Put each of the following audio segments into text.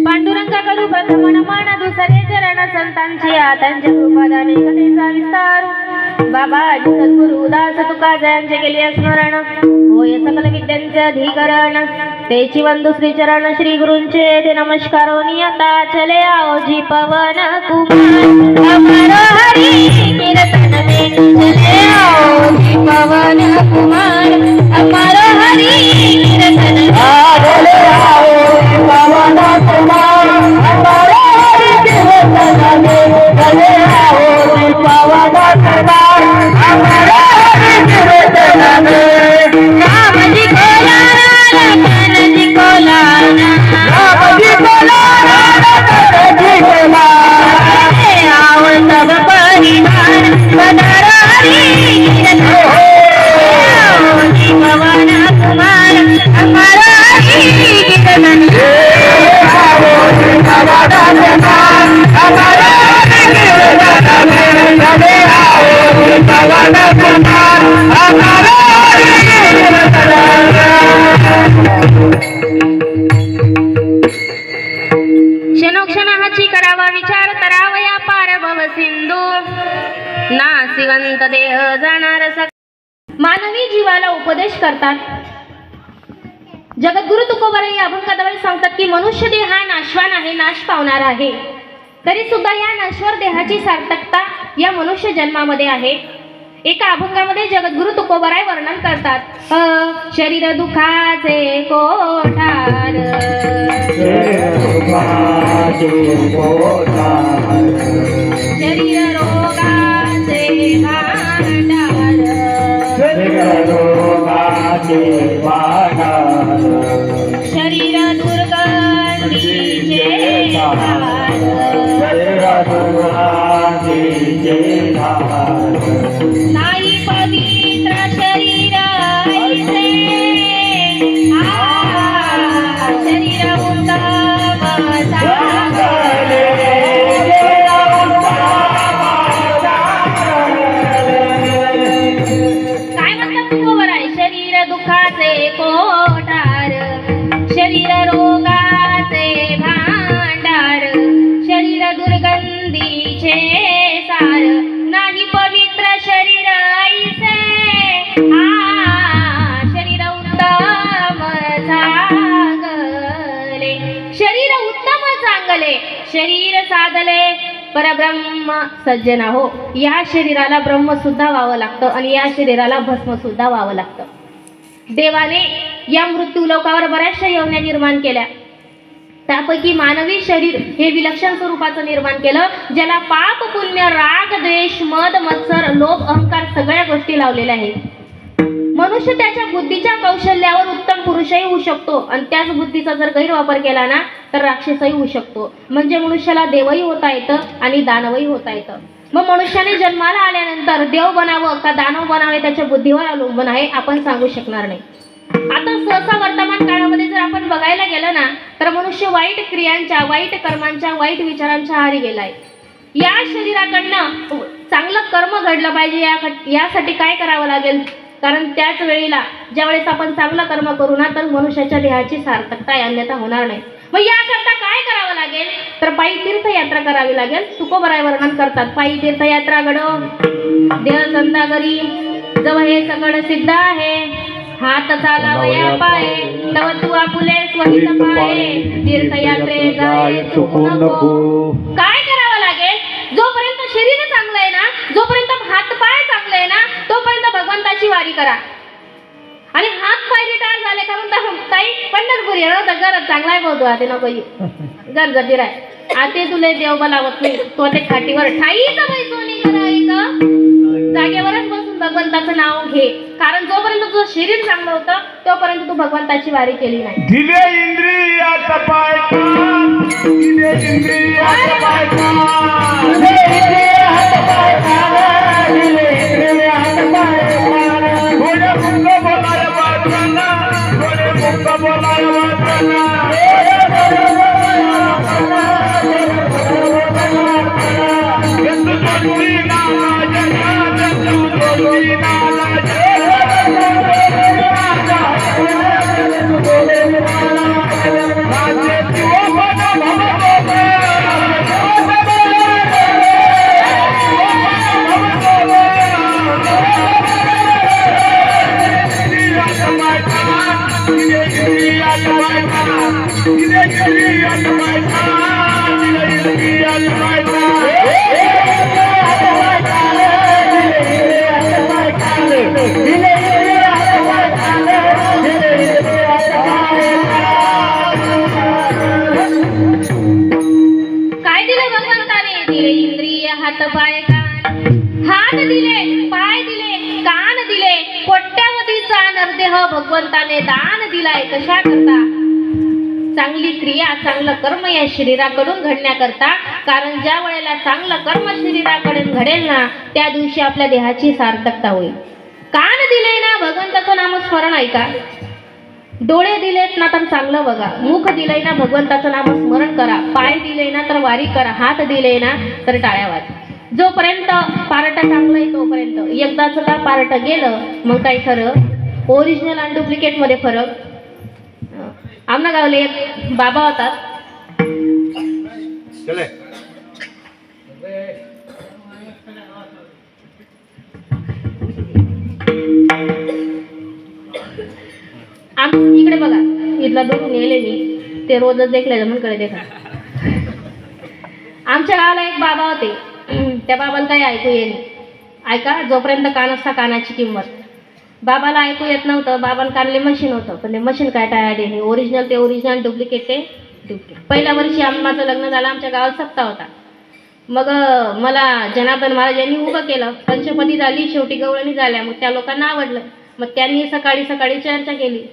पांडुरंगाकडून प्रथम नमन दुसरे चरण संतांची त्यांच्या कृपादाने कथेचा विस्तार बाबाजी सद्गुरु उदास तुका जयांचे केले स्मरण होय सकल विद्यांचे अधिकरण तेची वंदू श्री चरण श्री गुरूंचे ते नमस्कार नियता चले आओ जी पवन कुमार अमर हरि कीर्तन में चले आओ जी पवन कुमार अमर हरि कीर्तन चले आओ जी पवन कुमार अमर हरि कीर्तन में चले आओ जी पवन कुमार अमर हरि कीर्तन में राम जी को लाना लखन जी को लाना राम जी को लाना लखन जी को लाना आओ सब परिवार पधारो हरि कीर्तन आओ जी पवन कुमार अमर हरि कीर्तन आओ जी पवन कुमार अमर हरि कीर्तन चले आओ जी पवन कुमार अमर हरि कीर्तन क्षणोक्षणाची करावा विचार तरावया पार भव सिंधू नासिवंत देह जाणार मानवी जीवाला उपदेश करतात। जगद्गुरु तुकोबाराय या अभंगाद्वारे सांगतात की मनुष्य देह हा नाशवान आहे, नाश पावणार आहे, तरी सुद्धा या नश्वर देहाची सार्थकता या मनुष्य जन्मामध्ये आहे। एका अभंगामध्ये जगद्गुरु तुकोबाराय वर्णन करतात शरीर दुखाचे कोठार शरीर रोगाचे भांडार शरीर दुर्गंधीचे नाही पवित्र शरीर ऐसे शरीर उत्तम चांगले काय म्हणतात तुकोबाराय शरीर दुखाचे कोठार शरीर रोगाचे भांडार शरीर दुर्गंधीचे सार नाही पवित्र शरीर ऐसे शरीर उत्तम चांगले शरीर उत्तम चांगले शरीर साधले परब्रह्म सज्जना हो। या शरीराला ब्रह्म सुद्धा व्हावं लागतं आणि या शरीराला भस्म सुद्धा व्हावं लागतं। देवाने या मृत्यू लोकावर बऱ्याचशा योजना निर्माण केल्या, त्यापैकी मानवी शरीर हे विलक्षण स्वरूपाचं निर्माण केलं, ज्याला पाप पुण्य राग द्वेष मद मत्सर लोभ अहंकार सगळ्या गोष्टी लावलेल्या आहेत. मनुष्य त्याच्या बुद्धीच्या कौशल्यावर उत्तम पुरुषही होऊ शकतो आणि त्याच बुद्धीचा जर गैरवापर केला ना तर राक्षसही होऊ शकतो. म्हणजे मनुष्याला देवही होता येतं आणि दानवही होता येतं. मग मनुष्याने जन्माला आल्यानंतर देव बनावं का दानव बनावे त्याच्या बुद्धीवर अवलंबून आहे, आपण सांगू शकणार नाही. आता सहसा वर्तमान काळामध्ये जर आपण बघायला गेलं ना तर मनुष्य वाईट क्रियांच्या वाईट कर्मांच्या वाईट विचारांच्या आहारी गेलाय. या शरीराकडनं चांगलं कर्म घडलं पाहिजे यासाठी काय करावं लागेल, कारण त्याच वेळेला ज्यावेळेस आपण चांगलं कर्म करू ना तर मनुष्याच्या देहाची सार्थकता आहे, अन्यथा होणार नाही. मग याकरता काय करावं लागेल तर पायी तीर्थयात्रा करावी लागेल. तुकोबराय वर्णन करतात, पायी तीर्थयात्रा घड देह संदागरी जव हे सगळं सिद्ध आहे, हात चालावया पाये तव तू आपुले स्वहित पाये, तीर्थयात्रे जाय चुकू नको. काय करावं लागेल, जोपर्यंत शरीर चांगलं आहे ना, जोपर्यंत हात पाय चांगले आहे ना तोपर्यंत भगवंताची वारी करा. आणि हात पाय रिटायर झाले का म्हणता ताई पंढरपूर येणार तर गरज चांगला आहे बोलतो आते नको घर जती राय आते तुले देव बोलावत नाही, तो ते खाटीवर ठाईच बैसोनी करायचं, जागेवरच बसून भगवंताचं नाव घे. कारण जोपर्यंत तुझं शरीर चांगलं होतं तोपर्यंत तू भगवंताची वारी केली नाही. दिले इंद्रियात पायका, दिले इंद्रियात पायका, दिले इंद्रियात पायका, दिले इंद्रियात पायका. गोडे मुक्त बोलाय वाचना, गोडे मुक्त बोलाय वाचना, यंतु जोडी नाला जगा, यंतु जोडी नाला हात पाय कान, हात दिले पाय दिले कान दिले, कोट्यावधीचा नरदेह भगवंताने दान दिलाय. कशा करता, चांगली क्रिया चांगलं कर्म या शरीराकडून घडण्याकरता. कारण ज्या वेळेला चांगलं कर्म शरीराकडून घडेल ना त्या दिवशी आपल्या देहाची सार्थकता होईल. कान दिले ना भगवंताचं नामस्मरण ऐका, डोळे दिलेत ना तर चांगलं बघा, मुख दिलंय ना भगवंताचं नामस्मरण करा, पाय दिले ना तर वारी करा, हात दिले ना तर टाळ्या वाजा. जोपर्यंत पार्ट चांगलं आहे तोपर्यंत. एकदाच का पार्ट गेलं मग काय खरं, ओरिजिनल आणि डुप्लिकेट मध्ये फरक. आमना गावले एक बाबा होतात, इकडे बघा इथला दुरून येले मी ते रोजच देखले म्हणकडे देखा. आमच्या गावाला एक बाबा होते, त्या बाबाला काही ऐकू येईल. ऐका, जोपर्यंत कान असता कानाची किंमत. बाबाला ऐकू येत नव्हतं, बाबाला कानले मशीन होतं, पण ते मशीन काय टाळाले, हे ओरिजिनल ते ओरिजिनल, डुप्लिकेट ते डुप्लिकेट. पहिल्या वर्षी माझं लग्न झालं, आमच्या गावात सप्ताह होता. मग मला जनार्दन महाराज यांनी उभं केलं, पंचपदी झाली, शेवटी गवळणी झाल्या. मग त्या लोकांना आवडलं, मग त्यांनी सकाळी सकाळी चर्चा केली.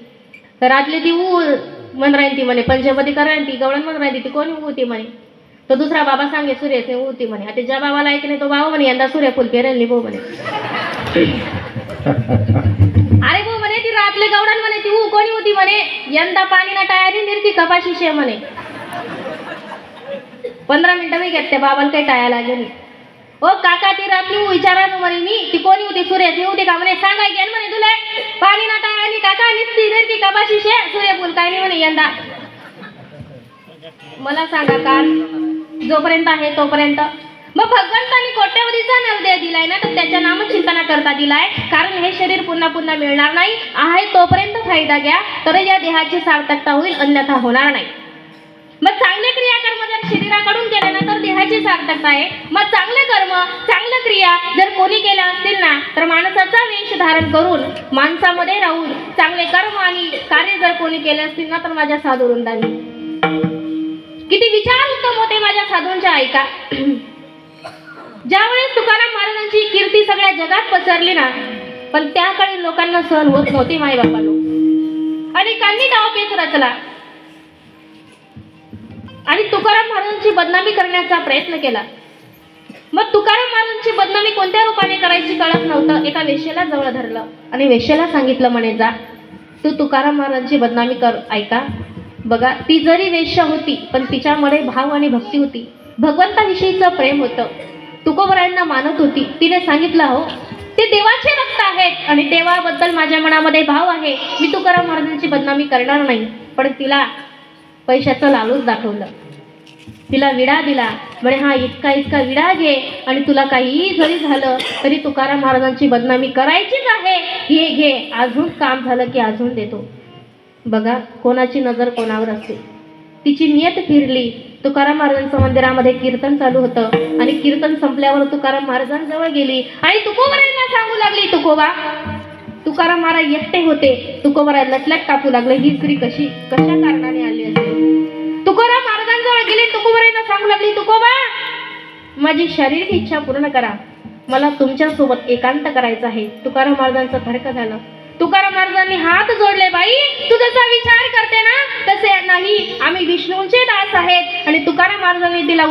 तर रातली ती म्हण राहीन ती म्हणे पंचपदी करायन ती गवळण म्हण राहीन ती कोणी होती म्हणे. तो दुसरा बाबा सांगे सूर्य ते होती म्हणे. आता ज्या बाबाला ऐक नाही तो बाबा म्हणे यंदा सूर्यफूल पेरेल नाही भाऊ म्हणे. अरे भाऊ म्हणे ती रातले गवळण म्हणे ती कोणी होती म्हणे, यंदा पाणी ना टाळ्याने निर्की कपाशी शे म्हणे. 15 मिनिटं मी घेत त्या बाबाला काही टाळ्या लागेल. ओ काका ती रात्री विचारा म्हणे मी ती कोणी होती, सूर्याची होती का म्हणे. सांगाय गेल म्हणे तुला पाणी ना टाळ्याने काका निसती निर्की कपाशी शे सूर्यफूल काय नाही म्हणे यंदा. मला सांगा कान जोपर्यंत आहे तोपर्यंत. मग भगवंतांनी कोट्यवधीचा नरदेह दिलाय ना तर त्याच्या नामचिंतना करता दिलाय. कारण हे शरीर पुन्हा पुन्हा मिळणार नाही, आहे तोपर्यंत फायदा घ्या तर या देहाची सार्थकता होईल, अन्यथा होणार नाही. मग चांगले क्रियाकर्म जर शरीराकडून केले ना तर देहाची सार्थकता आहे. मग चांगले कर्म चांगल्या क्रिया जर कोणी केल्या असतील ना तर माणसाचा वेश धारण करून माणसामध्ये राहून चांगले कर्म आणि कार्य जर कोणी केले असतील ना तर माझ्या साधू वृंदांनी विचार उत्तम होते माझ्या साधूंच्या ऐका. ज्यावेळेस तुकाराम महाराजांची कीर्ती सगळ्या जगात पसरली ना, पण त्या काळी लोकांना सहन होत नव्हती माई बापानो. अनेकांनी डावपेच रचला आणि तुकाराम महाराजांची बदनामी करण्याचा प्रयत्न केला. मग तुकाराम महाराजांची बदनामी कोणत्या रूपाने करायची कळत नव्हतं. एका वेश्येला जवळ धरलं आणि वेश्येला सांगितलं म्हणे, जा तू तुकाराम महाराजांची बदनामी कर. ऐका बघा, ती जरी वेश्या होती पण तिच्यामध्ये भाव आणि भक्ती होती, भगवंताविषयीचं प्रेम होतं, तुकोबरायांना मानत होती. तिने सांगितलं, हो ते देवाचे भक्त आहेत आणि देवाबद्दल माझ्या मनामध्ये भाव आहे, मी तुकाराम महाराजांची बदनामी करणार नाही. पण तिला पैशाचं लालूच दाखवलं, तिला विडा दिला. म्हणे हा इतका इतका विडा घे आणि तुला काहीही जरी झालं तरी तुकाराम महाराजांची बदनामी करायचीच आहे, हे घे, अजून काम झालं की अजून देतो. बघा कोणाची नजर कोणावर असते. तिची नियत फिरली. तुकाराम महाराजांच्या मंदिरामध्ये कीर्तन चालू होतं आणि कीर्तन संपल्यावर तुकाराम महाराजांजवळ गेली आणि तुकोबरायांना सांगू लागली, तुकोबा. तुकाराम महाराज एकटे होते. तुकोबराय लटलट कापू लागले, ही स्त्री कशा कारणाने आली असेल. तुकाराम महाराजांजवळ गेली, तुकोबरायांना सांगू लागली, तुकोबा माझी शारीरिक इच्छा पूर्ण करा, मला तुमच्यासोबत एकांत करायचं आहे. तुकाराम महाराजांचं धडकं झालं. तुकाराम महाराजांनी हात जोडले, बाई तू जसा विचार करते ना तसे नाही, आम्ही विष्णूंचे दास आहेत. आणि तुकाराम महाराजांनी तिला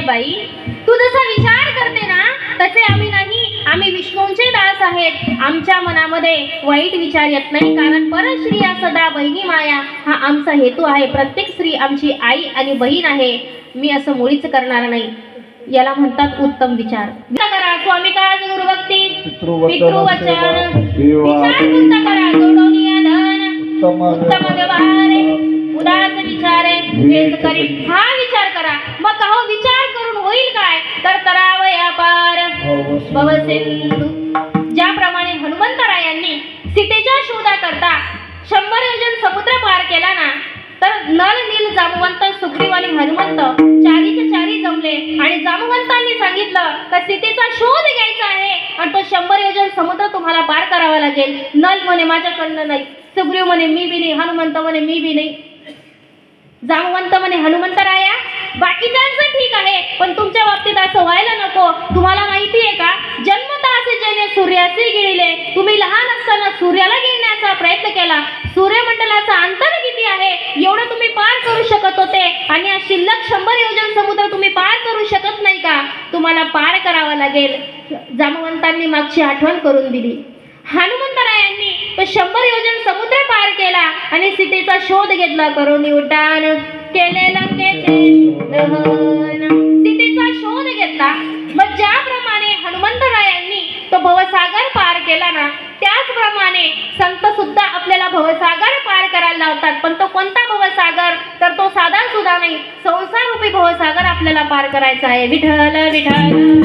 बाई तू जसा विचार करते ना तसे आम्ही नाही, आम्ही विष्णूंचे दास आहेत. आमच्या मनामध्ये वाईट विचार येत नाही, कारण परश्रिया सदा बहिणी माया हा आमचा हेतू आहे. प्रत्येक स्त्री आमची आई आणि बहीण आहे. मी असं मुळीच करणार नाही. याला म्हणतात उत्तम विचार. करा स्वामी काज गुरुभक्ती पितृवचन विचार कोणता करा, जोडोनिया धन उत्तम व्यवहारे उदास विचारे हेच करी. हा विचार करा. मग कहो विचार करून होईल काय, तर करावं यापार भवसिंधू. ज्याप्रमाणे हनुमंतरायांनी सीतेच्या शोधाकरता 100 योजन समुद्र पार केला ना, तर नल नील जामवंत सुग्रीव आणि हनुमंत चारीच्या चारी जमले आणि जामवंतांनी सांगितलं की सीतेचा शोध घ्यायचा आहे आणि तो 100 योजन समुद्र तुम्हाला पार करावा लागेल. नल म्हणे माझ्याकडनं नाही, सुग्रीव म्हणे मी बी नाही, हनुमंत म्हणे मी बी नाही, जामवंत म्हणे हनुमंतराया बाकीच्यांचं ठीक आहे पण तुमच्या बाबतीत असं व्हायला नको. तुम्हाला माहिती आहे का, जन्मता असे जने सूर्याचे गिळले. तुम्ही लहान असताना सूर्याला गिळण्याचा प्रयत्न केला. सूर्यमंडलाचा अंतर किती आहे एवढं तुम्ही पार करू शकत होते आणि या शिल्लक 100 योजन समुद्र तुम्ही पार करू शकत नाही का? तुम्हाला पार करावा लागेल. जामवंतांनी मागची आठवण करून दिली. हनुमंतरायांनी तो 100 योजन समुद्र पार केला आणि सीतेचा शोध घेतला. करून उड्डाण केले लंकेचे दहन. सीतेचा शोध घेतला. मग ज्याप्रमाणे हनुमंतरायांनी तो भवसागर पार केला ना, त्याचप्रमाणे संत सुद्धा आपल्याला भवसागर पार करायला लावतात. पण तो कोणता भवसागर, तर तो साधा सुद्धा नाही, संसार रूपी भवसागर आपल्याला पार करायचा आहे. विठ्ठल विठ्ठल.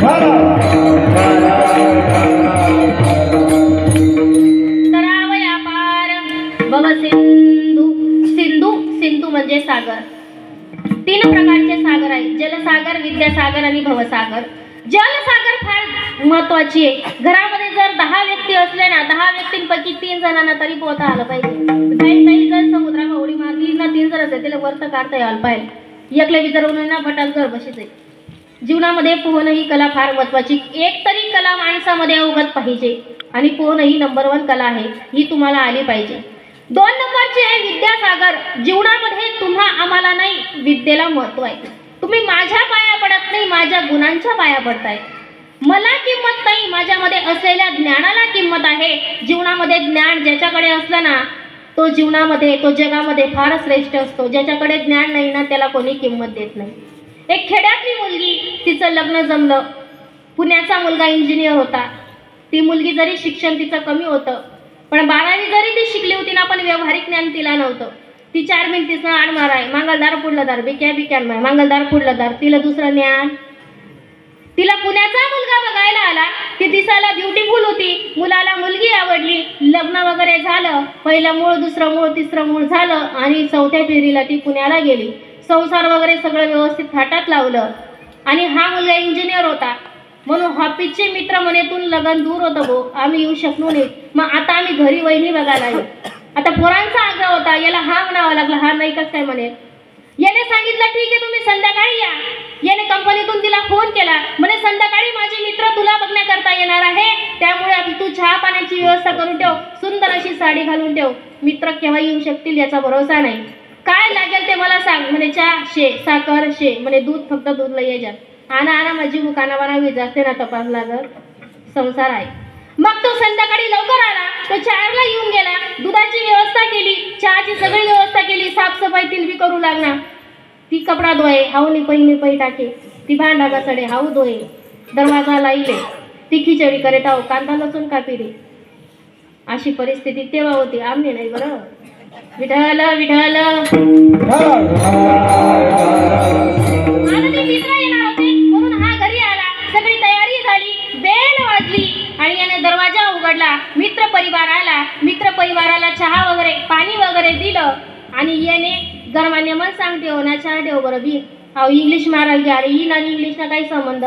म्हणजे सागर. 3 प्रकारचे सागर आहेत, जलसागर, विद्यासागर आणि भवसागर. जलसागर फार महत्वाची आहे. घरामध्ये जर 10 व्यक्ती असले ना, 10 व्यक्तींपैकी 3 जणांना तरी पोहता आलं पाहिजे. काही जर समुद्रात उडी मारली ना, 3 जण असते त्याला वरत काढता यायला पाहिजे. एकले विचारून ना भटात घर बसायचे. जीवनामध्ये पोहणं ही कला फार महत्वाची. एक तरी कला माणसामध्ये अवगत पाहिजे आणि पोहणं ही नंबर 1 कला आहे, ही तुम्हाला आली पाहिजे. 2 नंबरचे आहे विद्यासागर. जीवनामध्ये तुम्हा आम्हाला नाही, विद्येला महत्व आहे. तुम्ही माझ्या पाया पडत नाही, माझ्या गुणांच्या पाया पडताय. मला किंमत नाही, माझ्यामध्ये असलेल्या ज्ञानाला किंमत आहे. जीवनामध्ये ज्ञान ज्याच्याकडे असलं ना, तो जीवनामध्ये, तो जगामध्ये फारच श्रेष्ठ असतो. ज्याच्याकडे ज्ञान नाही ना, त्याला कोणी किंमत देत नाही. एक खेड्यातली मुलगी, तिचं लग्न जमलं. पुण्याचा मुलगा इंजिनियर होता. ती मुलगी जरी शिक्षण तिचं कमी होतं, पण 12वी जरी ती शिकली होती ना, पण व्यावहारिक ज्ञान तिला नव्हतं. ती 4 भिंतीचं आड माराय, मंगलदार पुढलं दार, बिक्या माय, मंगलदार पुढलं दार. तिला दुसरं ज्ञान. तिला पुण्याचा मुलगा बघायला आला. ती दिसायला ब्युटिफुल होती. मुलाला मुलगी आवडली. लग्न वगैरे झालं. पहिलं मूळ, दुसरं मूळ, तिसरं मूळ झालं आणि 4थ्या फेरीला ती पुण्याला गेली. संसार वगैरे सगळं व्यवस्थित थाटात लावलं. आणि हा मुलगा इंजिनियर होता. म्हणून ऑफिसचे मित्र म्हणेतून लगन दूर होतं गो, आम्ही येऊ शकलो नाही. मग आता आम्ही घरी वहिनी बघायला येऊ. आता पोरांचा आग्रह होता, याला हा म्हणावं लागला. हा नाही कसं काय म्हणे. याने सांगितलं ठीक आहे तुम्ही संध्याकाळी या. याने कंपनीतून तिला फोन केला. म्हणे संध्याकाळी माझे मित्र तुला बघण्याकरता येणार आहे, त्यामुळे तू चहा पाण्याची व्यवस्था करून ठेव, सुंदर अशी साडी घालून ठेव. मित्र केव्हा येऊ शकतील याचा भरोसा नाही. काय लागेल ते मला सांग. म्हणे चहा शे, साखर शे, म्हणे दूध फक्त दूध लई जा. आणा माझी मुकाना बनावी जाते ना, तपास लागल संसार आहे. मग तो संध्याकाळी लवकर आला. तो 4ला येऊन गेला. दुधाची व्यवस्था केली, चहाची सगळी व्यवस्था केली, साफसफाई ती बी करू लागला. ती कपडा धुये, हाऊनी पै टाके. ती भांडा घासडे, हाऊ धुये. दरवाजा लाईले. ती खिचडी करे, ताव कांदा लसूण कापी रे. अशी परिस्थिती तेव्हा होती, आम्ही नाही. बरं विठ्ठल विठ्ठल. आता ते मित्र येणार होते म्हणून हा घरी आला. सगळी तयारी झाली, बेल वाजली आणि याने दरवाजा उघडला. मित्र परिवार आला. मित्र परिवाराला चहा वगैरे, पाणी वगैरे दिलं आणि याने गरमान्य मन सांगते हो ना, चहा ठेव बरं बी. अहो इंग्लिश मारायला गे. अरे ही आणि इंग्लिशला काही संबंध.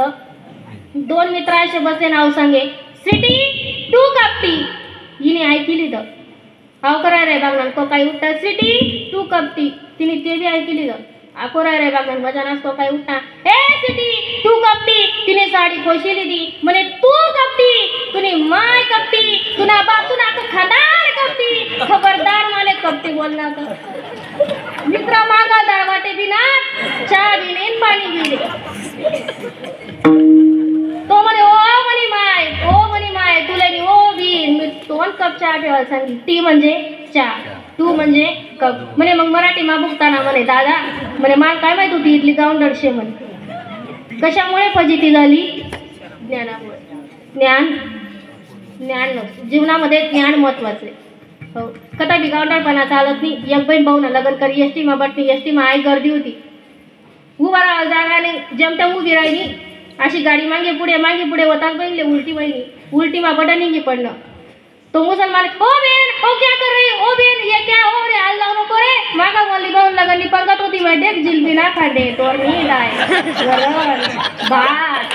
2 मित्र असे बसले, नाव सांगे स्वीटी 2 कप टी. हिने ऐकली तर हाव करा रे बागणार को काही उठता. Sweetie 2 cup tea. तिने ते बी ऐकली तर आकोरा रे बागणार मजा नसतो काही उठता. ए स्वीटी 2 कप टी. तिने साडी खोशीली दी. म्हणे 2 कप टी. तुने माय कप टी. तुना बाप तुना तो खदार कप टी. खबरदार माले कप टी बोलना तर. मित्र मागा दाळवाटे बिना, चहा बिने पाणी बिने. तो म्हणे ओ म्हणे माय, ओ म्हणे माय, तुला नि ओ बिन. मी 2 कप चहा ठेवायला सांगितली. टी म्हणजे चहा, 2 म्हणजे कप. म्हणे मग मराठी मा बघताना म्हणे दादा, म्हणे मला काय माहित होती इथली गावंडळशे म्हणे. कशामुळे फजिती झाली? ज्ञानामुळे. ज्ञान जीवनामध्ये ज्ञान महत्वाचं आहे. हो, कथा बी गावंडळपणा चालत नाही. एक बहीण भाऊ ना लग्न करी, एसटी मा बटणी, एसटी मा आई गर्दी होती. उभा राहा जागा नाही, जमत्या उभी राहिली. अशी गाडी मागे पुढे होतात बहिणले. उलटी मा बटनी पडणं. तो मुसलमान, ओ बेन ओ क्या कर रही, ओ बेन ये क्या हो रे, अल्लाह नको रे. मागा बोलली भाऊन लगनी पंगत होती माहिती देख जिलबी ना खाडे तोर नींद आहे. बात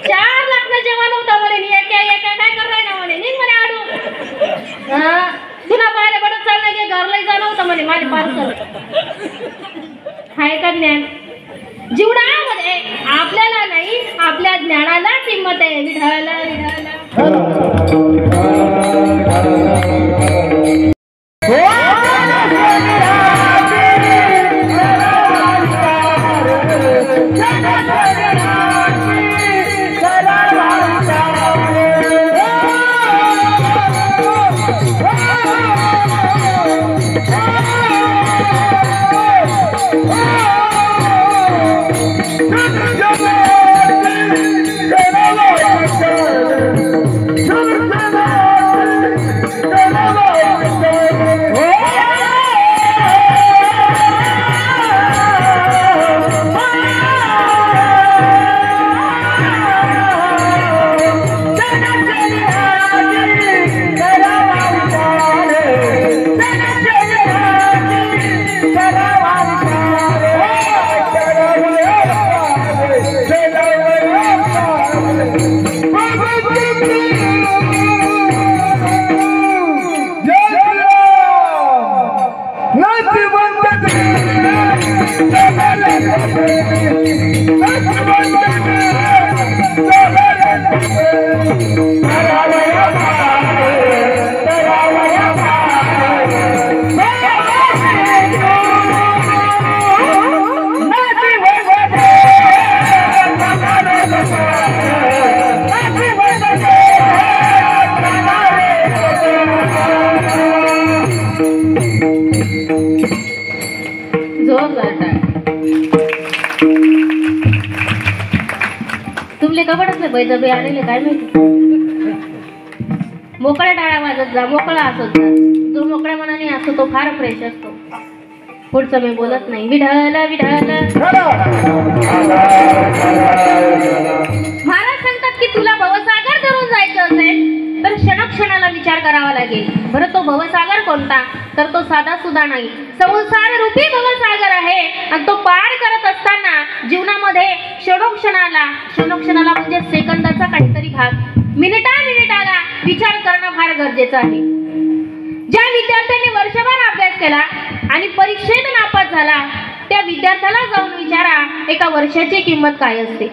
4 लाख जेवण होता म्हणे. ये क्या काय कर राही ना म्हणे. निघ म्हणे आडू. तुला बाहेर बडत चाललं की घरलाही जाणं होतं म्हणे माझे पार्सल. हाय का ज्ञान? जीवनामध्ये आपल्याला नाही, आपल्या ज्ञानाला किंमत आहे. विठ्ठल Come on, बैजबे आणले काय माहिती. मोकळ्या टाळ्या वाजत जा, मोकळा असत जा. जो मोकळ्या मनाने असतो तो फार फ्रेश असतो. पुढचं मी बोलत नाही. विठ्ठल विठ्ठल. महाराज सांगतात की तुला भवसागर धरून जायचं असेल तर क्षणोक्षणाला विचार करावा लागेल. बरं, तो भवसागर कोणता? तर तो साधा सुद्धा नाही, संसार रूपी भवसागर आहे. आणि तो पार करत असताना जीवनामध्ये क्षणोक्षणाला म्हणजे सेकंदाचा काहीतरी भाग, मिनिटाला विचार करणं फार गरजेचं आहे. ज्या विद्यार्थ्यांनी वर्षभर अभ्यास केला आणि परीक्षेत नापास झाला त्या विद्यार्थ्याला जाऊन विचारा एका वर्षाची किंमत काय असते.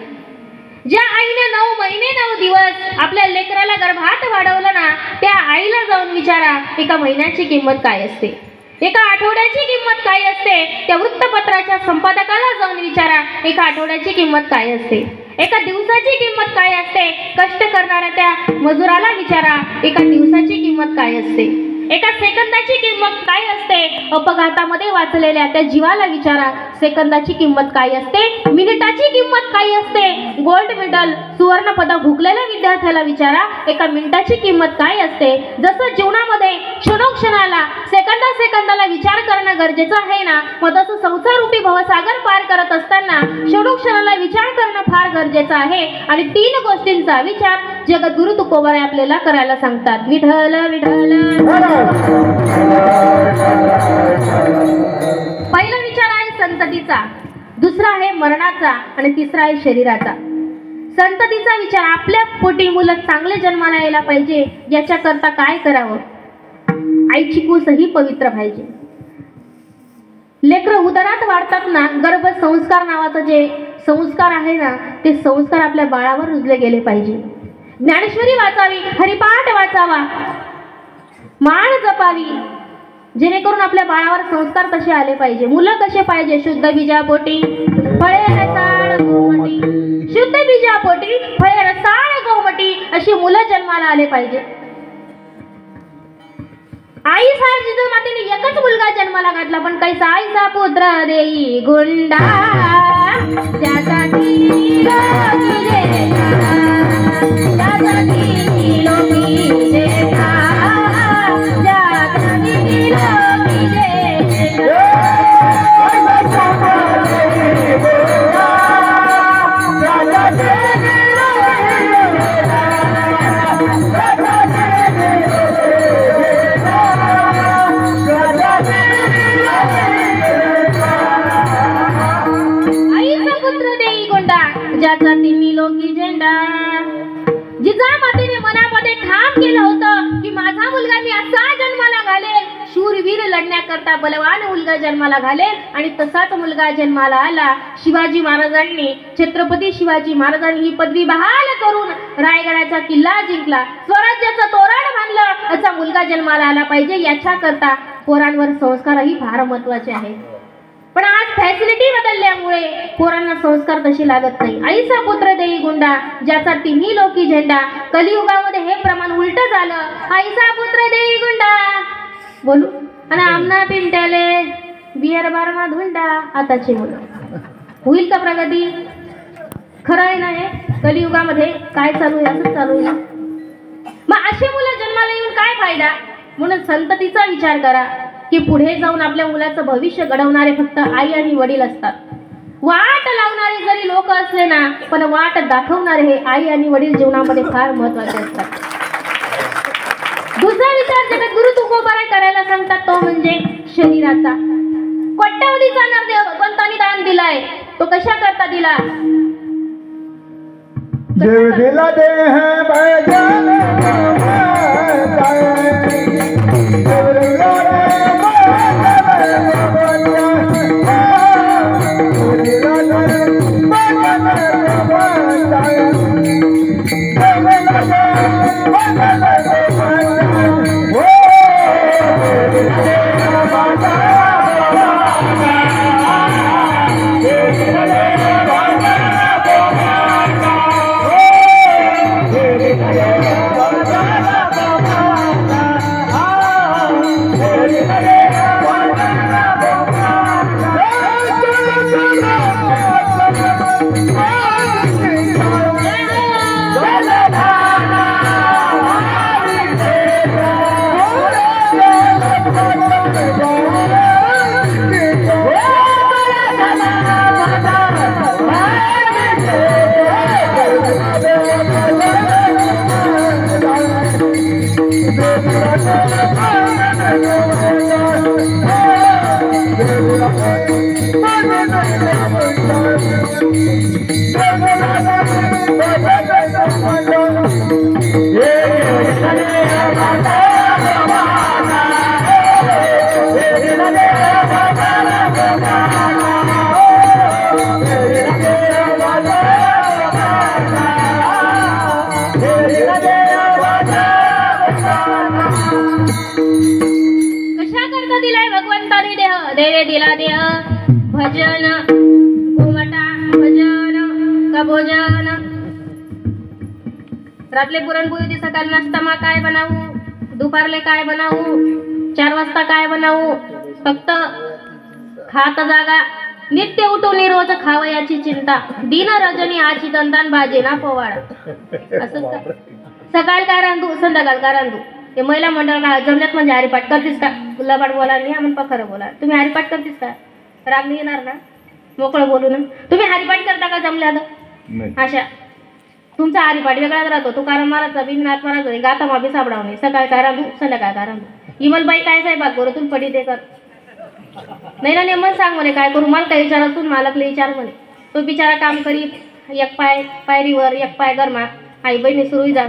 ज्या आईने 9 महिने 9 दिवस आपल्या लेकराला गर्भात वाढवलं ना त्या आईला जाऊन विचारा एका महिन्याची किंमत काय असते. एका आठवड्याची किंमत काय असते. त्या वृत्तपत्राच्या संपादकाला जाऊन विचारा एका आठवड्याची किंमत काय असते. एका दिवसाची किंमत काय असते. कष्ट करणाऱ्या त्या मजुराला विचारा एका दिवसाची किंमत काय असते. एका सेकंदाची किंमत काय असते. अपघातामध्ये वाचलेल्या त्या जीवाला विचारा सेकंदाची किंमत काय असते. मिनिटाची किंमत काय असते. गोल्ड मेडल सुवर्ण पदक भुकलेल्या विद्यार्थ्याला विचारा एका मिनिटाची किंमत काय असते. जसं जीवनामध्ये क्षणोक्षणाला सेकंदाला विचार करणं गरजेचं आहे ना, मग तसं संसारूपी भवसागर पार करत असताना क्षणोक्षणाला विचार करणं फार गरजेचं आहे. आणि 3 गोष्टींचा विचार जगद्गुरु तुकोबाराय आपल्याला करायला सांगतात. विठ्ठल विठ्ठल. पहिला विचार आहे संततीचा, दुसरा आहे मरणाचा आणि तिसरा आहे शरीराचा. संततीचा विचार, आपल्या पोटी मुलं चांगले जन्माला यायला पाहिजे याच्याकरता काय करावं. आईची कुसही पवित्र पाहिजे. लेकरं उदरात वाढतात ना, गर्भ संस्कार नावाचं जे संस्कार आहे ना ते संस्कार आपल्या बाळावर रुजले गेले पाहिजे. ज्ञानेश्वरी वाचावी, हरिपाठ वाचावा, माळ जपावी, जेणेकरून आपल्या बाळावर संस्कार तसे आले पाहिजे. मुलं कसे पाहिजे. शुद्ध बीजापोटी फळे रसाळ गोमटी, शुद्ध बीजापोटी फळे रसाळ गोमटी अशी मुलं जन्माला आले पाहिजे. आई साहेब जिजामातेने एकच मुलगा जन्माला घातला, पण कैसा आईचा पुत्र देई गुंडा ज्यासाठी लोकी देता, ज्यासाठी लोकी देता, ज्यासाठी लोकी देता. ज्याचा तिन्ही लोकी झेंडा. जिजामातेने मनामध्ये ठाम केलं होतं की माझा मुलगा मी असा जन्माला घालेल, शूरवीर लढण्याकरता बलवान मुलगा जन्माला घालेल. आणि तसाच मुलगा जन्माला आला. शिवाजी महाराजांनी, छत्रपती शिवाजी महाराजांनी ही पदवी बहाल करून रायगडाचा किल्ला जिंकला, स्वराज्याचं तोरण बांधलं. असा मुलगा जन्माला आला पाहिजे. याच्याकरता पोरांवर संस्कारही फार महत्वाचे आहेत. पण आज फॅसिलिटी बदलल्यामुळे पोरांना संस्कार तसे लागत नाही. आईचा पुत्र देई गुंडा ज्याचा तिन्ही लोकी झेंडा. कलियुगामध्ये हे प्रमाण उलट झालं. आईचा पुत्र देई गुंडा बोलू आणि आमना पिंट्याले बियर बारमा धुंडा. आताची मुलं होईल का प्रगती? खरं आहे ना हे कलियुगामध्ये काय चालू आहे? असंच चालू आहे. मग अशी मुलं जन्माला येऊन काय फायदा? म्हणून संततीचा विचार करा की पुढे जाऊन आपल्या मुलाचं भविष्य घडवणारे फक्त आई आणि वडील असतात. वाट लावणारे जरी लोक असले ना, पण वाट दाखवणारे हे आई आणि वडील जीवनामध्ये फार महत्वाचे असतात. दुसरा विचार जगद्गुरु तुकोबाराय करायला सांगतात तो म्हणजे शरीराचा. कोट्यवधीचा नरदेव भगवंतानी दान दिलाय. तो कशा करता दिला? देव दिला देह भजन कशा करता दिलाय भगवंताने देह देवे दिला देह भजन घुमटा भजन का भोजन रातले पुरणपोळी होती सकाळ नाश्तामा काय बनावू दुपारले काय बनावू 4 वाजता काय बनावू फक्त खात जागा नित्य उठून रोज खाव याची चिंता दिन रजनी आची दंतान भाजी ना पोवाड असं का सकाळ काय रांधू संध्याकाळ काय रांधू ते महिला मंडळ का जमल्यात म्हणजे हरिपाठ करतीस का गुलाबाड बोला नाही आपण खरं बोला तुम्ही हरिपाठ करतीस का राग नाही येणार ना मोकळं बोलू ना तुम्ही हरिपाठ करता का जमल्या अशा तुमचा हरिपाठ वेगळाच राहतो तो कारण मारायचा बिन नाथ मारायचा गाता माबी साबडावणे सकाळ काय रांधू संध्याकाळ काय रांधू इमलबाई काय साहेब करू तुम्ही पडी ते कर नाही ना नेमन सांग म्हणे काय करू मला काय विचार असून मालकले विचार म्हणे तो बिचारा काम करी एक पाय पायरीवर एक पाय गरमा आई बहिणी सुरू जा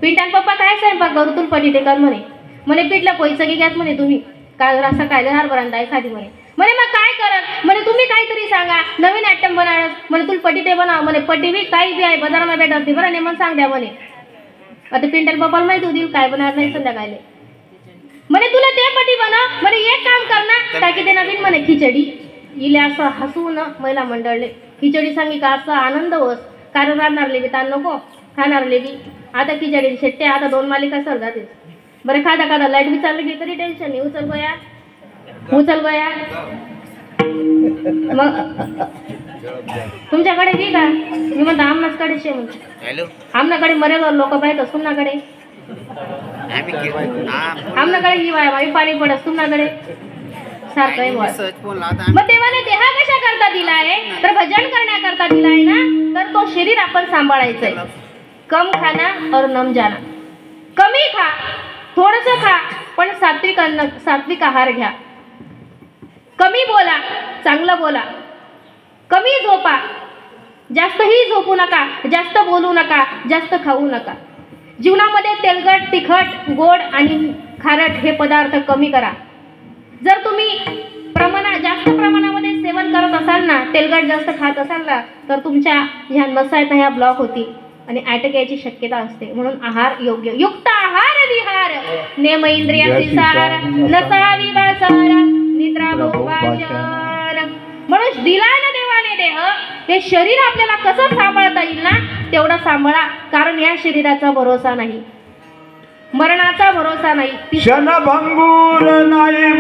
पिठान पप्पा काय स्वयंपाक करू तुला पटी ते कर म्हणे पिठला पैसा की घ्याच म्हणे तुम्ही काय असं काय हरभरा एखादी म्हणे मग काय करत म्हणे तुम्ही काहीतरी सांगा नवीन आयटम बनावस म्हणे तुला पटी ते बनाव म्हणे पटी बी काही बी आहे बाजारामध्ये भेटत बरं नेमन सांग द्या म्हणे आता पिंटल पप्पाला माहिती होती काय बनवणार नाही संध्याकाळी म्हणे तुला ते पटी बनव म्हणे एक काम कर ना टाकी ते नवीन म्हणे खिचडी इले असं हसून महिला मंडळले खिचडी सांगी का असं आनंद होस कारण राहणारले बी ताण नको खाणारले बी आता खिचडी शेट्टे आता 2 मालिका सर जाते बरं खाता लाईट बी चालली की तरी टेन्शन नाही उचल गया मग तुमच्याकडे बी का मी म्हणतो आमनाकडे शे म्हणतो आमनाकडे मरेल लोक पाहिजे तुमच्याकडे आमनाकडे ही वाय पाणी पडत तुमच्याकडे सारखं मग देवाने देहा कशा करता दिलाय तर भजन करण्याकरता दिलाय ना तर तो शरीर आपण सांभाळायचंय कम खाना और नम जाना कमी खा थोडस खा पण सात्विक अन्न सात्विक आहार घ्या कमी बोला चांगलं बोला कमी झोपा जास्तही झोपू नका जास्त बोलू नका जास्त खाऊ नका जीवनामध्ये तेलकट तिखट गोड आणि खारट हे पदार्थ कमी करा जर तुम्ही जास्त प्रमाणामध्ये सेवन करत असाल ना तेलकट जास्त खात असाल ना तर तुमच्या ह्या नसा आहेत ह्या ब्लॉक होती आणि अटॅक यायची शक्यता असते म्हणून आहार योग्य युक्त आहार विहार नेम इंद्रियाची सार नसावी बासार निद्रा भोगाचर म्हणून दिलाय ना देवाने देह हे शरीर आपल्याला कसं सांभाळता येईल ना तेवढं सांभाळा कारण या शरीराचा भरोसा नाही मरणाचा भरोसा नाही क्षणभंगूर नाही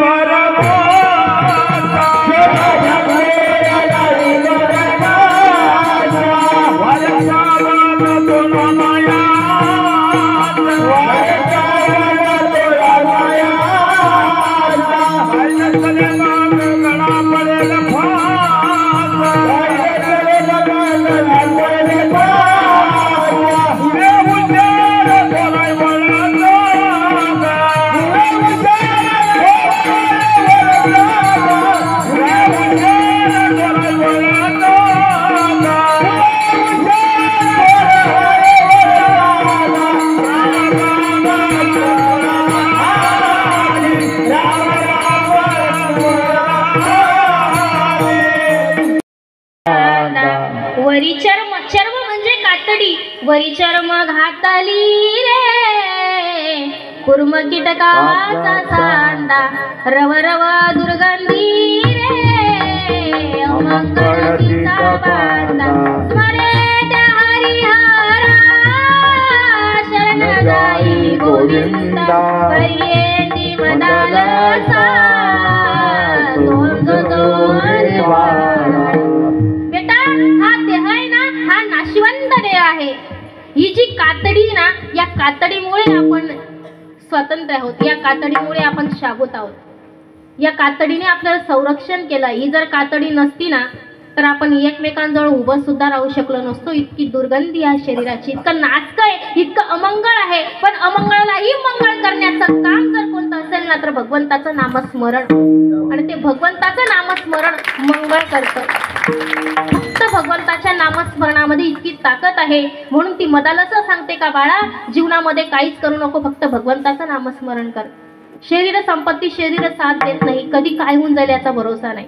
वरी चर्म चर्म म्हणजे कातडी वरी चर्म घातली रे कुर्म कीटकाचा सांदा रव रव दुर्गंधी रे अमंगळ तिचा बांधा स्मरे त्या हरिहरा शरण जाई गोविंदा पर्येती मदालसा आहे ही जी कातडी ना या कातडीमुळे आपण स्वतंत्र आहोत या कातडीमुळे आपण शाबूत आहोत या कातडीने आपल्याला संरक्षण केलं ही जर कातडी नसती ना तर आपण एकमेकांजवळ उभं सुद्धा राहू शकलो नसतो. इतकी दुर्गंधी आहे शरीराची, इतकं नाचकं आहे, इतकं अमंगळ आहे. पण अमंगळालाही मंगळ करण्याचं काम जर कोणतं असेल ना तर भगवंताचं नामस्मरण. आणि ते भगवंताचं नामस्मरण मंगळ करतं. फक्त भगवंताच्या नामस्मरणामध्ये इतकी ताकद आहे. म्हणून ती मदालसा सांगते का बाळा, जीवनामध्ये काहीच करू नको, फक्त भगवंताचं नामस्मरण कर. शरीर संपत्ती, शरीर साथ देत नाही, कधी काय होऊन जाईल याचा भरोसा नाही.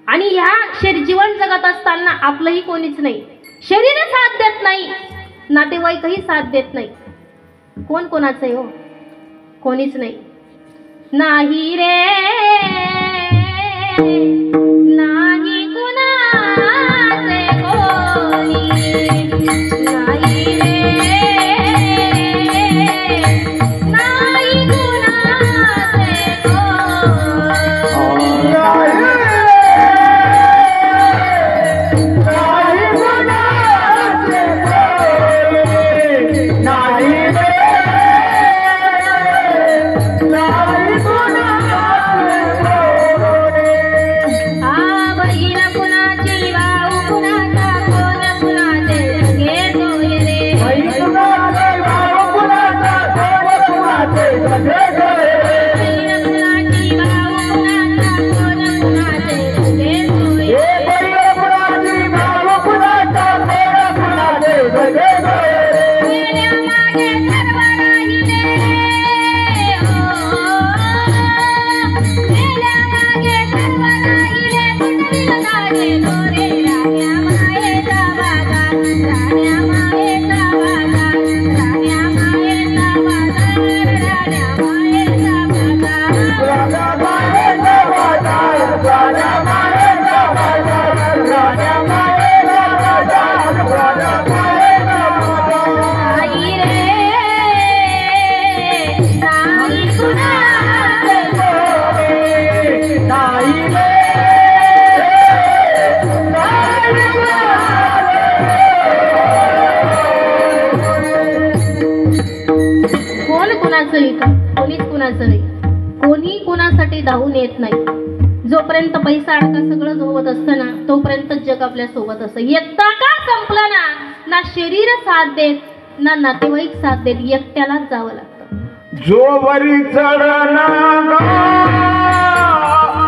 आणि ह्या जीवन जगत असताना आपलंही कोणीच नाही. शरीर साथ देत नाही, नातेवाईकही साथ देत नाही. कोण कोणाचं आहे हो? कोणीच नाही. नाही रे नाही कुणाचे कोणी, नाही रे नाही कुणाचे कोणी. कोणीच कुणाचं नाही. कोणी कुणासाठी धावून येत नाही. जोपर्यंत पैसा अडका सगळं जोवत असतं ना तोपर्यंत जग आपल्या सोबत असतं. एकदा का संपलं ना, ना शरीर साथ देत ना नातेवाईक साथ देत, एकट्यालाच जावं लागतं. जोवरी चढना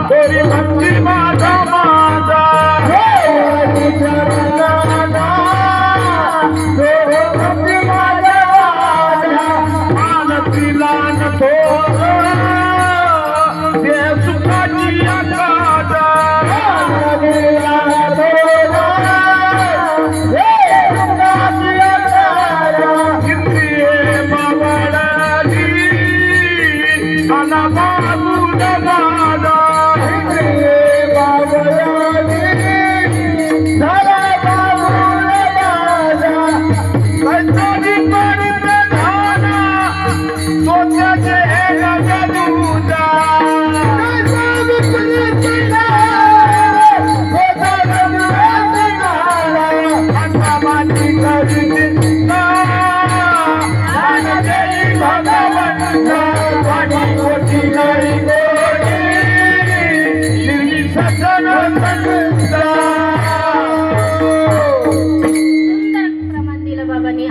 तरी भक्ती माझा माझा, जोवरी चढना भक्ती माझा माझा, मानतीला थोर दे सुखाची आकाजा,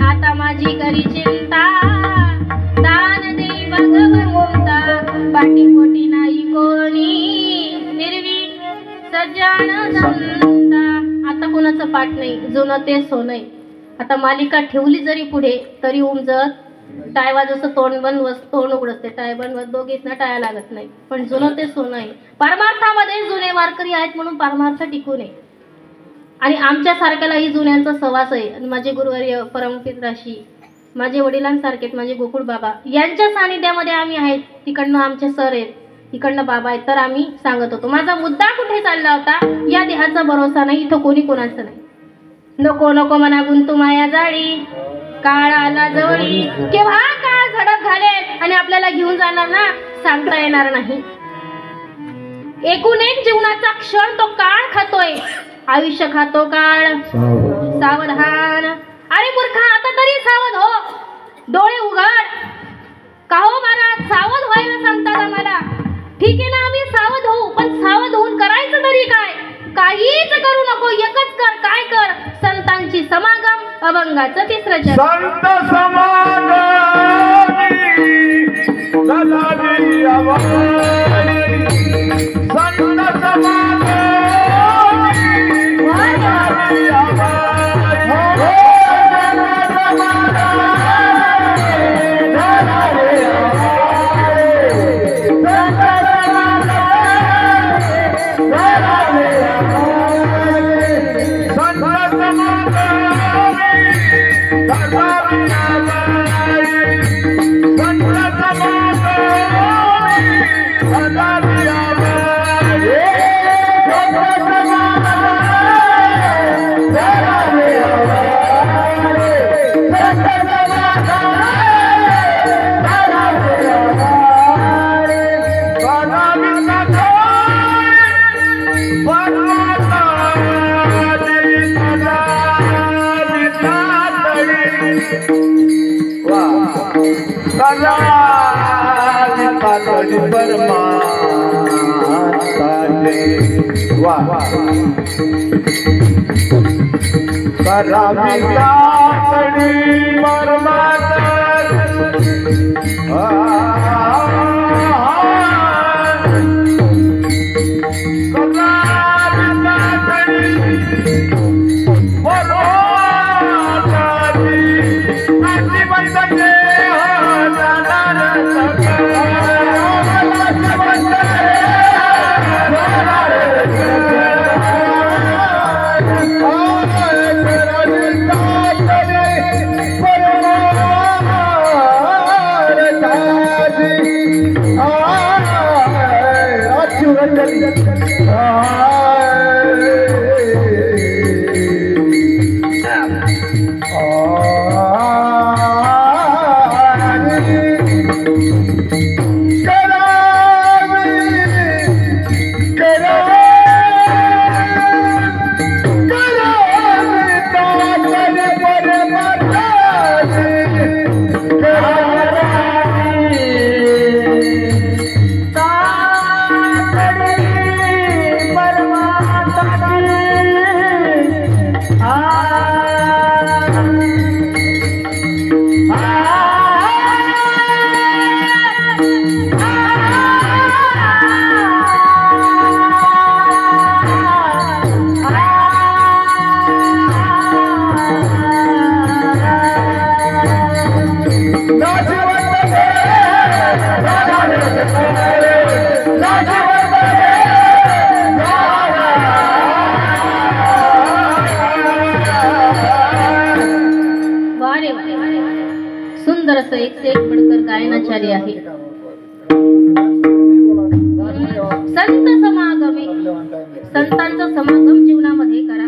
आता माझी करी चिंता, दान देई भगवंता, पाठीपोटी नाही कोणी, निर्वी सज्जन संता. आता कोणाचं पाठ नाही, जुनं ते सोनय. आता मालिका ठेवली जरी पुढे तरी उमजत टायवा जसं तोंड बंद तोंड उघडते, टाय बंद दोघीच ना टाया लागत नाही. पण जुनं ते सोनं आहे. परमार्थामध्ये जुने वारकरी आहेत म्हणून परमार्थ टिकू नये. आणि आमच्या सारख्यालाही जुन्यांचा सहवास आहे. आणि माझे गुरुवर्य परमपित राशी माझे वडिलांसारखे माझे गोकुळ बाबा यांच्या सानिध्यामध्ये आम्ही आहेत. तिकडनं आमचे सर आहेत, तिकडनं बाबा आहेत. तर आम्ही सांगत होतो माझा मुद्दा कुठे चालला होता, या देहाचा भरोसा नाही, इथं कोणी कोणाचं नाही. नको नको मना गुंतू माया जाळी, काळ आला जवळी, केव्हा काळ झडप घालेल आणि आपल्याला घेऊन जाणार ना सांगता येणार नाही. एकूण एक जीवनाचा क्षण तो काळ खातोय, आयुष्य खातो काळ. सावधान, अरे मूर्खा आता तरी सावध हो, डोळे उघड. का हो महाराज सावध व्हायला सांगतात आम्हाला? ठीक आहे ना, आम्ही सावध होऊ, पण सावध होऊन करायचं तरी काय? काहीच करू नको, एकच कर. काय कर? संतांची समागम, अभंगाचं तिसरं चरण. संत समागमी दलाली आवारी, संत समागमी दलाली आवारी, सुंदर असं एक से एक बडकर गायनाचार्य आहे. संत समागमे, संतांचा समागम जीवनामध्ये करा.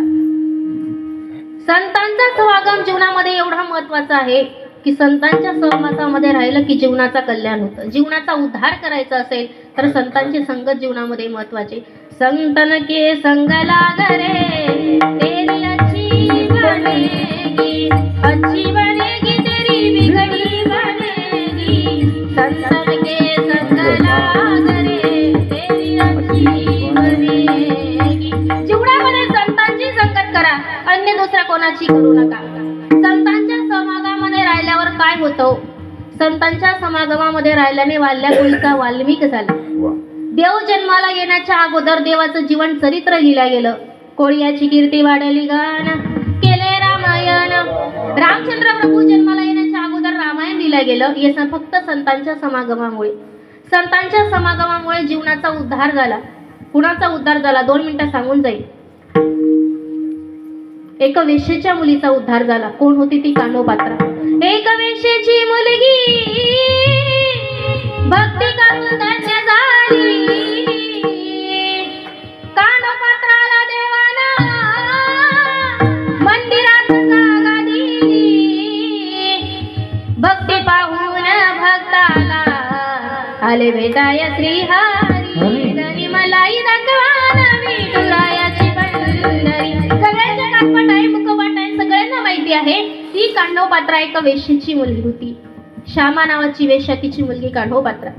संतांचा समागम जीवनामध्ये एवढा महत्वाचा आहे की संतांच्या सहवासामध्ये राहिलं की जीवनाचा कल्याण होतं. जीवनाचा उद्धार करायचा असेल तर संतांची संगत जीवनामध्ये महत्वाची. संतन के संग लागरे तेरी अच्छी बनेगी, अच्छी बनेगी तेरी बिगड़ी बनेगी. संतन के संग लागरे तेरी अच्छी बनेगी. जीवनामध्ये संतांची संगत करा, अन्य दुसऱ्या कोणाची करू नका. संतांच्या समागमामध्ये राहिल्यावर काय होतं? संतांच्या समागमामध्ये राहिल्याने वाल्ल्या कोळीचा वाल्मिक झाला. देव जन्माला येण्याच्या अगोदर देवाचं जीवन चरित्र लिहिलं गेलं. कोळीयाची कीर्ती वाढली गान केले रामायण. रामचंद्र प्रभू जन्माला येण्याच्या अगोदर रामायण लिहिलं गेलं. हे फक्त संतांच्या समागमामुळे. संतांच्या समागमामुळे जीवनाचा उद्धार झाला. कुणाचा उद्धार झाला? 2 मिनिटं सांगून जाईल. एका वेश्येच्या मुलीचा उद्धार झाला. कोण होती ती? कान्होपात्रा. एक वेश्येची मुलगी भक्ती करून धन्य झाली. कान्होपात्राला देवानं मंदिरात जागा दिली. भक्ती पाहून भक्ताला आले भेटाय श्रीहरी. धनी मलाई दाखवान विठुरायाची पंढरी. सगळ्यांच्या कानपट आहे, मुखपट आहे, सगळ्यांना माहिती आहे. ती कान्होपात्रा एका वेश्येची मुलगी होती. श्यामा नावाची वेश्या तिची मुलगी कान्होपात्रा.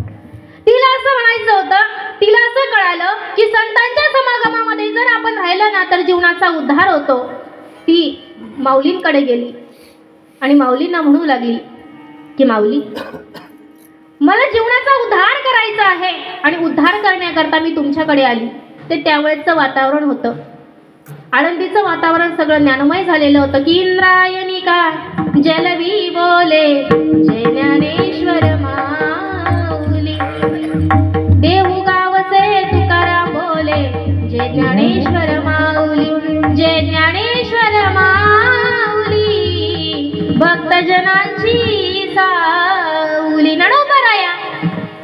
तिला असं म्हणायचं होतं तिला असं कळालं की संतांच्या समागमामध्ये जर आपण राहिलं ना तर जीवनाचा उद्धार होतो. ती माऊलींकडे गेली आणि माऊलींना म्हणू लागली की माऊली, मला जीवनाचा उद्धार करायचा आहे आणि उद्धार करण्याकरता मी तुमच्याकडे आली. ते त्यावेळेचं वातावरण होतं, आळंदीचं वातावरण सगळं ज्ञानमय झालेलं होतं की इंद्रायणी का जलवी बोले जय ज्ञानेश्वर माऊली, देहू गावसे तुकाराम बोले जय ज्ञानेश्वर माऊली, जय ज्ञानेश्वर माऊली, भक्तजनांची साऊली. नडोबराया,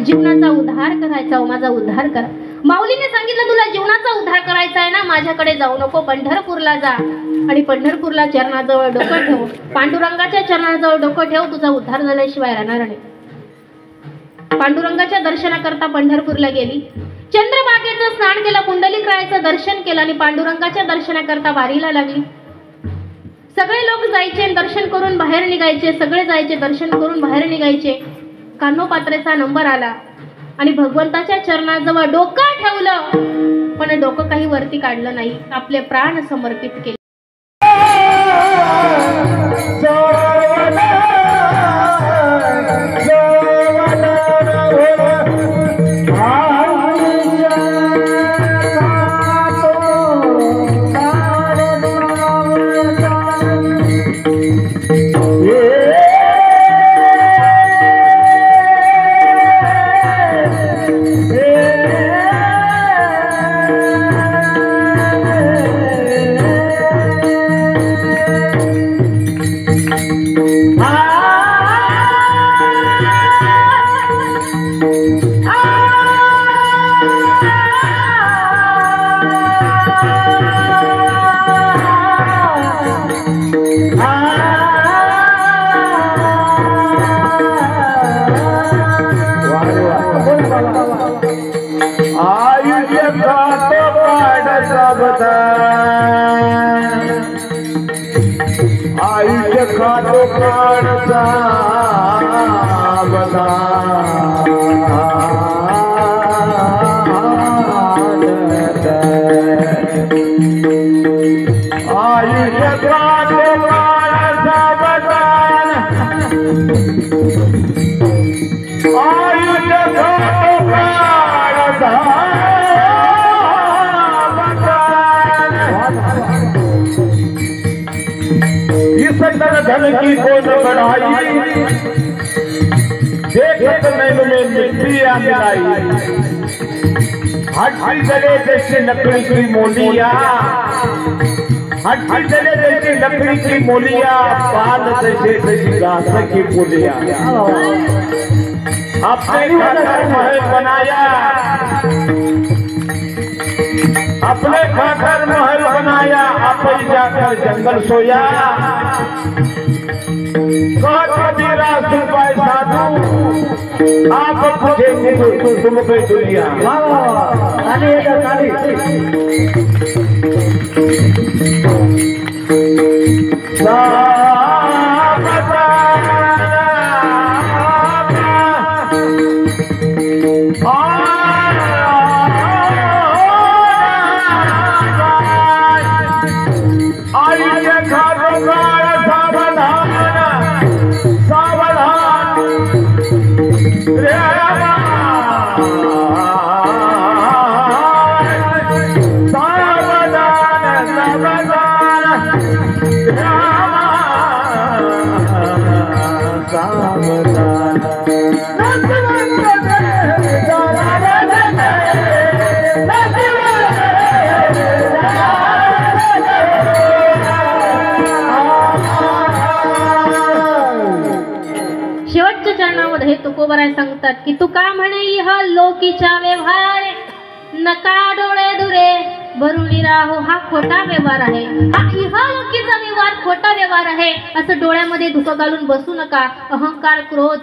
जीवनाचा उद्धार करायचा, माझा उद्धार करा. माऊलीने सांगितलं तुला जीवनाचा उद्धार करायचा आहे ना, माझ्याकडे जाऊ नको, पंढरपूरला जा आणि पंढरपूरला चरणाजवळ डोकं ठेव, पांडुरंगाच्या चरणाजवळ डोकं ठेव, तुझा उद्धार झाल्याशिवाय राहणार नाही. पांडुरंगाच्या दर्शनाकरता पंढरपूरला गेली, चंद्रभागेचं स्नान केलं, पुंडलिकरायाचं दर्शन केलं आणि पांडुरंगाच्या दर्शनाकरता वारीला लागली. सगळे लोक जायचे, दर्शन करून बाहेर निघायचे, सगळे जायचे, दर्शन करून बाहेर निघायचे. कान्होपात्रेचा नंबर आला आणि भगवंताच्या चरणाजवळ डोकं ठेवलं, पण डोकं काही वरती काढलं नाही, आपले प्राण समर्पित केले. आयुष्य खातो काढता बता, आयुष्य खातो काढता बता, आयुष्य खातो काढता धन की कौन बढ़ाई, देखत नैन में मिट्टी मिलाई, हड्डी जले जैसे लकड़ी की मोलिया, हड्डी जले जैसे लकड़ी की मोलिया, पाल जैसे घास की पुलिया, अपने खाकर महल बनाया, अपने खाकर महल बनाया, आप जाकर जंगल सोया, कबीरा सुनवाई साधु, आप पूछेंगे तो तुम पे दुनिया। हे तुकोबराय सांगतात की तुका म्हणे इह लोकीचा व्यवहार, नका डोळे दुरे भरून राहो, हा खोटा व्यवहार आहे, हा इह लोकीचा व्यवहार खोटा व्यवहार आहे. असं डोळ्यामध्ये धुकं घालून बसू नका, अहंकार क्रोध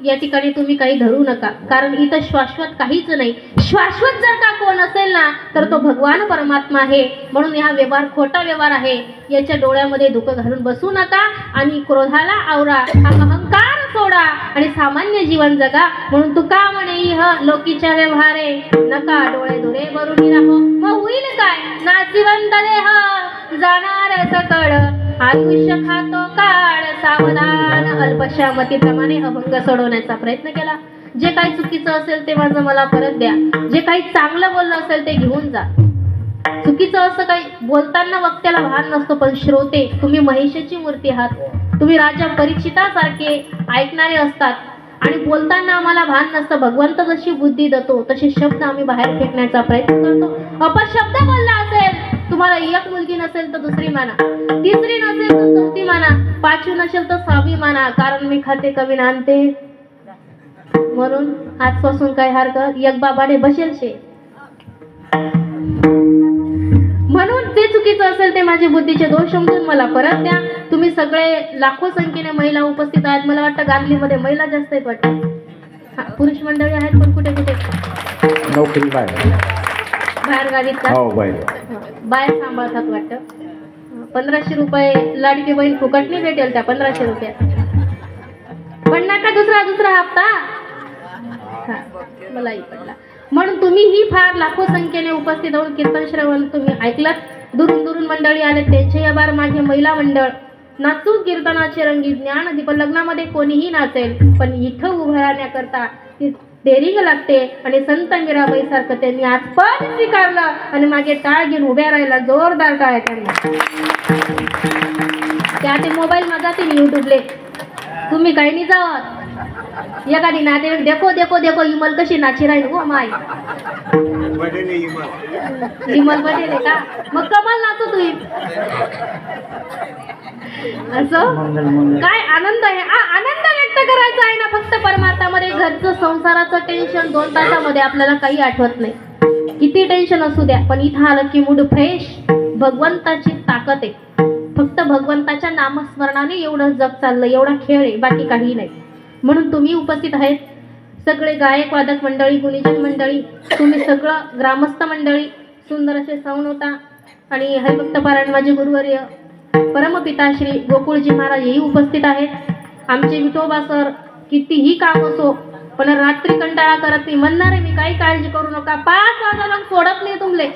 या ठिकाणी तुम्ही काही धरू नका, कारण इथं शाश्वत काहीच नाही. शाश्वत जर का कोण असेल ना तर तो भगवान परमात्मा आहे. म्हणून हा व्यवहार खोटा व्यवहार आहे, याच्या डोळ्यामध्ये धुकं घालून बसू नका आणि क्रोधाला आवरा, हा अहंकार सोडा आणि सामान्य जीवन जगा. म्हणून तुका म्हणे इह लोकीच्या व्यवहारे नका डोळे दुरे भरून राहो. मग होईल काय नाशिवंत देह जाणार सकळ आयुष्य खातो काळ सावधान. अल्पशा मतीप्रमाणे अभंग सोडवण्याचा प्रयत्न केला. जे काही चुकीचं असेल ते माझं मला परत द्या. जे काही चांगलं बोललं असेल ते घेऊन जा. चुकीचं असं काही बोलताना वक्त्याला भान नसतो, पण श्रोते तुम्ही महिषेची मूर्ती आहात. तुम्ही राजा परीक्षितासारखे ऐकणारे असतात आणि बोलताना आम्हाला भान नसतं. भगवंत जशी बुद्धी देतो तसे शब्द आम्ही बाहेर फेकण्याचा प्रयत्न करतो. अपशब्द बोलला असेल, तुम्हाला एक मुलगी नसेल तर दुसरी माना, तिसरी नसेल तर चौथी माना, पाचवी नसेल तर सहावी माना, कारण मी खाते कवी नांदते. म्हणून आजपासून काय हरकत एक बाबाने बसेल शे. म्हणून ते चुकीचं असेल ते माझे बुद्धीचे दोष समजून मला परत द्या. तुम्ही सगळे लाखो संख्येने महिला उपस्थित आहेत. मला वाटतं गांधीमध्ये महिला जास्त आहेत वाटतं. पुरुष मंडळी आहेत पण कुठे कुठे नोकरी बाहेर गावीत का? हो बाया सांभाळतात वाटतं. 1500 रुपये लाडकी बहीण फुकट नाही भेटेल त्या 1500 रुपयात. पण नका दुसरा हप्ता. मलाही पडला. म्हणून तुम्हीही फार लाखो संख्येने उपस्थित होऊन कीर्तन श्रवण तुम्ही ऐकलात. दुरून मंडळी आले त्यांचे आभार. माझे महिला मंडळ नाचू कीर्तनाचे रंगी ज्ञान दीप. लग्नामध्ये कोणीही नाचेल पण इथं उभं राहण्याकरता डेरिंग लागते आणि संत मीराबाई सारखं त्यांनी आज पण स्वीकारलं आणि मागे टाळ घेऊन उभ्या राहिला. जोरदार टाळ त्यांना. त्या ते मोबाईल मध्ये जातील युट्यूबले. तुम्ही काही नाही जावत. एखादी नातेवाईक देखो देखो देखो इमल कशी नाची राहील हो माय. इमल बडेल का? मग कमाल नाचो तुम्ही. असं काय आनंद आहे. आनंद व्यक्त करायचा आहे ना फक्त परमार्थामध्ये. घरचं संसाराचं टेन्शन 2 तासामध्ये आपल्याला काही आठवत नाही. किती टेन्शन असू द्या पण इथं आलं की मूड फ्रेश. भगवंताची ताकद आहे. फक्त भगवंताच्या नामस्मरणाने एवढं जग चाललं. एवढा खेळ आहे, बाकी काही नाही. म्हणून तुम्ही उपस्थित आहेत सगळे गायक वादक मंडळी, गुणीजन मंडळी, तुम्ही सगळं ग्रामस्थ मंडळी, सुंदर असे सण होता. आणि हरिभक्त पारायण माझे गुरुवर्य परमपिता श्री गोकुळजी महाराज हेही उपस्थित आहेत. आमचे विठोबा सर कितीही काम असो पण रात्री कंटाळा करत नाही. म्हणणार आहे मी काही काळजी करू नका. 5 वाजता सोडत नाही तुमले.